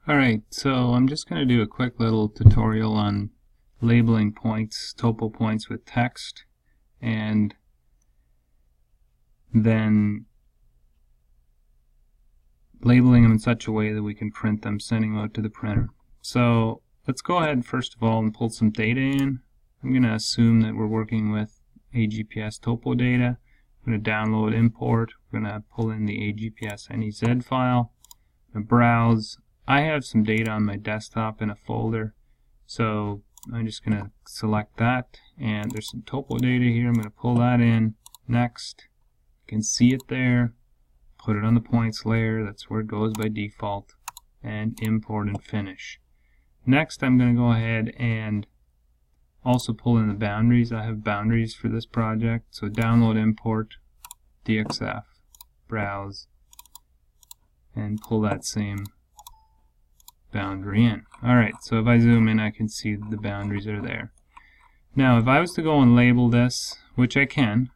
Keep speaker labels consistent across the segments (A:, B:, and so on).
A: Alright, so I'm just going to do a quick little tutorial on labeling points, topo points with text, and then labeling them in such a way that we can print them, sending them out to the printer. So let's go ahead first of all and pull some data in. I'm going to assume that we're working with AGPS topo data. I'm going to download, import. We're going to pull in the AGPS NEZ file. I'm going to browse. I have some data on my desktop in a folder, so I'm just going to select that, and there's some topo data here. I'm going to pull that in. Next, you can see it there. Put it on the points layer. That's where it goes by default, and import and finish. Next, I'm going to go ahead and also pull in the boundaries. I have boundaries for this project, so download, import, DXF, browse, and pull that same boundary in. Alright, so if I zoom in, I can see the boundaries are there. Now, if I was to go and label this, which I can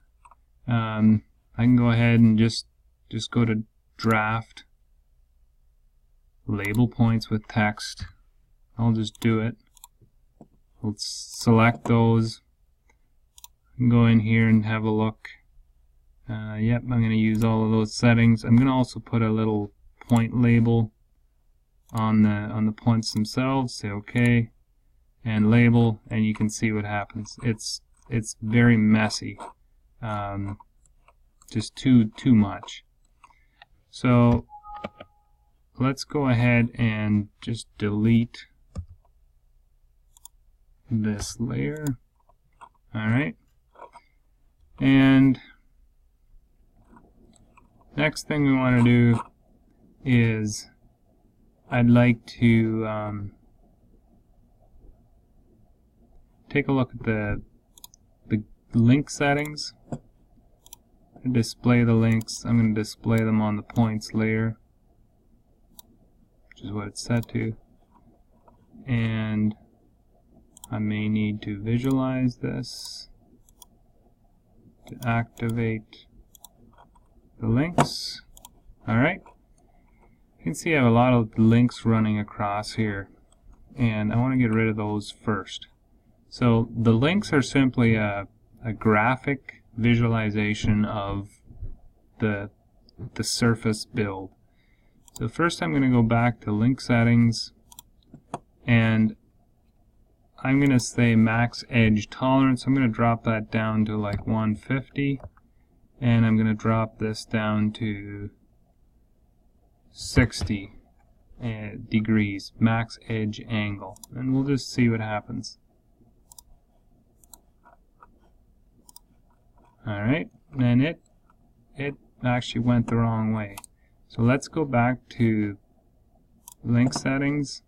A: go ahead and just go to draft, label points with text. I'll just do it. Let's select those. Go in here and have a look. Yep, I'm going to use all of those settings. I'm going to also put a little point label on the points themselves. Say OK, and label, and you can see what happens. It's very messy, just too much. So let's go ahead and just delete this layer. Alright, and next thing we want to do is I'd like to take a look at the link settings. Display the links. I'm going to display them on the points layer, which is what it's set to, and I may need to visualize this to activate the links. Alright, you can see I have a lot of links running across here, and I want to get rid of those first. So the links are simply a graphic visualization of the surface build. So first I'm going to go back to link settings, and I'm going to say max edge tolerance. I'm going to drop that down to like 150, and I'm going to drop this down to 60 degrees max edge angle, and we'll just see what happens. Alright, and it actually went the wrong way. So let's go back to link settings,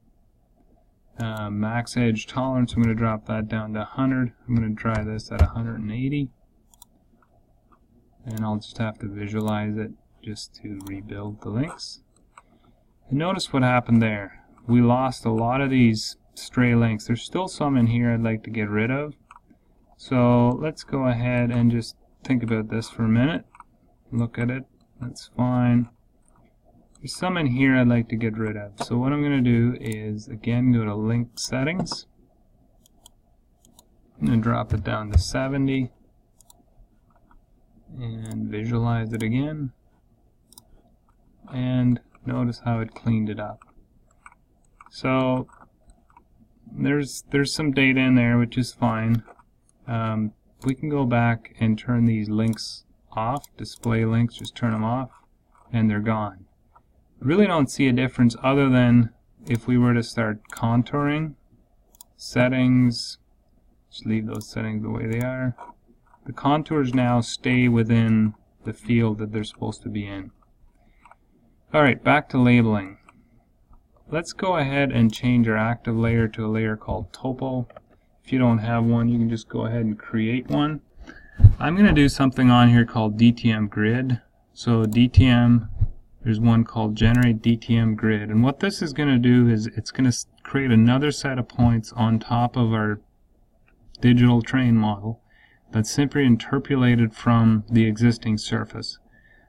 A: max edge tolerance. I'm going to drop that down to 100. I'm going to try this at 180, and I'll just have to visualize it just to rebuild the links. And notice what happened there. We lost a lot of these stray links. There's still some in here I'd like to get rid of. So let's go ahead and just think about this for a minute. Look at it. That's fine. There's some in here I'd like to get rid of. So what I'm going to do is again go to link settings. I'm going to drop it down to 70 and visualize it again. And notice how it cleaned it up. So there's some data in there, which is fine. We can go back and turn these links off, display links, just turn them off, and they're gone. I really don't see a difference other than if we were to start contouring, settings, just leave those settings the way they are. The contours now stay within the field that they're supposed to be in. Alright, back to labeling. Let's go ahead and change our active layer to a layer called topo. If you don't have one, you can just go ahead and create one. I'm going to do something on here called DTM Grid. So DTM, there's one called Generate DTM Grid. And what this is going to do is it's going to create another set of points on top of our digital train model that's simply interpolated from the existing surface.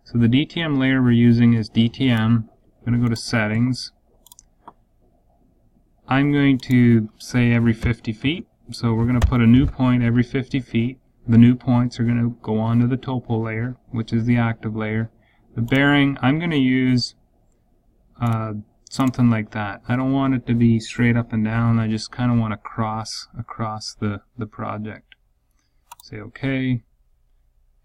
A: So the DTM layer we're using is DTM. I'm going to go to Settings, I'm going to say every 50 feet. So we're going to put a new point every 50 feet. The new points are going to go onto the topo layer, which is the active layer. The bearing, I'm going to use something like that. I don't want it to be straight up and down. I just kind of want to cross across the project. Say OK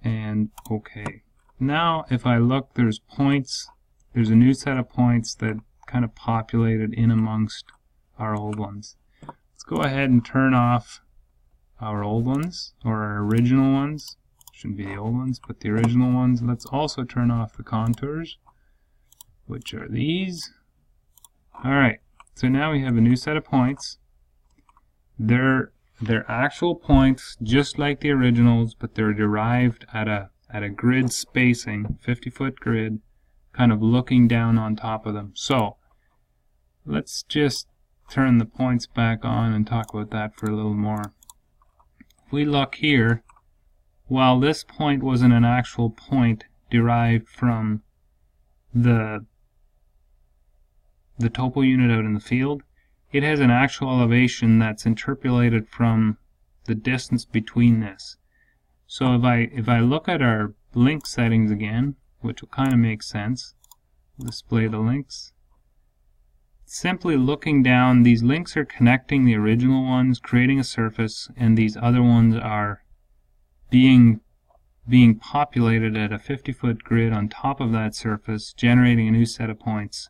A: and OK. Now if I look, there's points. There's a new set of points that kind of populated in amongst our old ones. Let's go ahead and turn off our old ones, or our original ones. Shouldn't be the old ones, but the original ones. Let's also turn off the contours, which are these. Alright, so now we have a new set of points. They're actual points, just like the originals, but they're derived at a grid spacing, 50-foot grid, kind of looking down on top of them. So let's just turn the points back on and talk about that for a little more. If we look here, while this point wasn't an actual point derived from the topo unit out in the field, it has an actual elevation that's interpolated from the distance between this. So if I look at our link settings again, which will kind of make sense, display the links. Simply looking down, these links are connecting the original ones, creating a surface, and these other ones are being populated at a 50-foot grid on top of that surface, generating a new set of points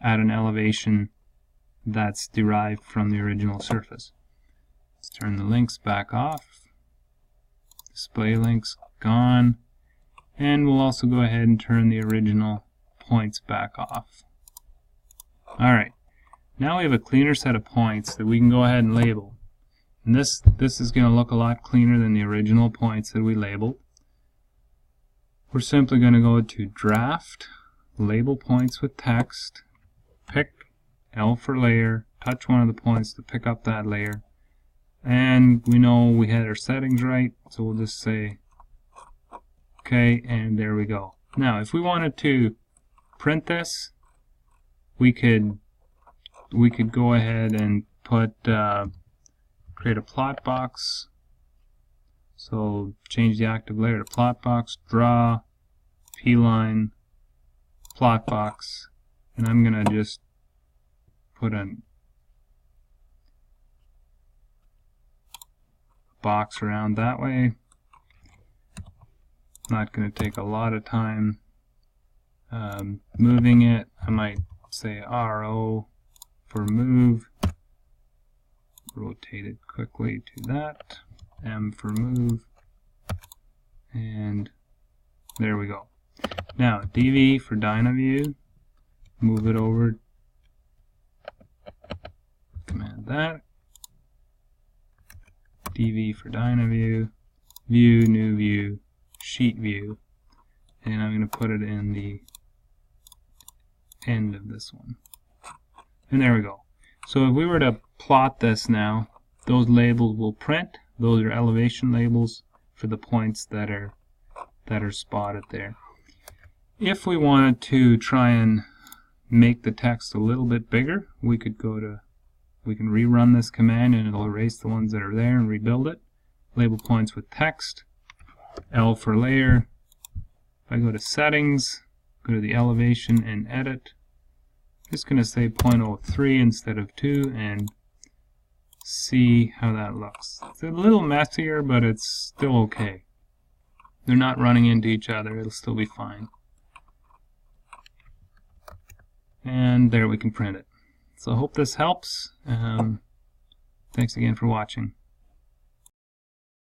A: at an elevation that's derived from the original surface. Let's turn the links back off. Display links gone. And we'll also go ahead and turn the original points back off. Alright, now we have a cleaner set of points that we can go ahead and label. And this is going to look a lot cleaner than the original points that we labeled. We're simply going to go to Draft, Label Points with Text, pick L for layer, touch one of the points to pick up that layer. And we know we had our settings right, so we'll just say OK, and there we go. Now, if we wanted to print this, we could go ahead and put create a plot box. So change the active layer to plot box, draw, p-line, plot box, and I'm gonna just put a box around that way. Not going to take a lot of time moving it. I might say RO for move, rotate it quickly to that, M for move, and there we go. Now DV for Dynaview, move it over, command that, DV for Dynaview, view, new view, sheet view, and I'm going to put it in the end of this one. And there we go. So if we were to plot this now, those labels will print. Those are elevation labels for the points that are spotted there. If we wanted to try and make the text a little bit bigger, we can rerun this command and it'll erase the ones that are there and rebuild it. Label points with text, L for layer. If I go to settings, go to the elevation and edit, I'm just going to say 0.03 instead of 2 and see how that looks. It's a little messier, but it's still okay. They're not running into each other, it'll still be fine. And there we can print it. So I hope this helps. Thanks again for watching.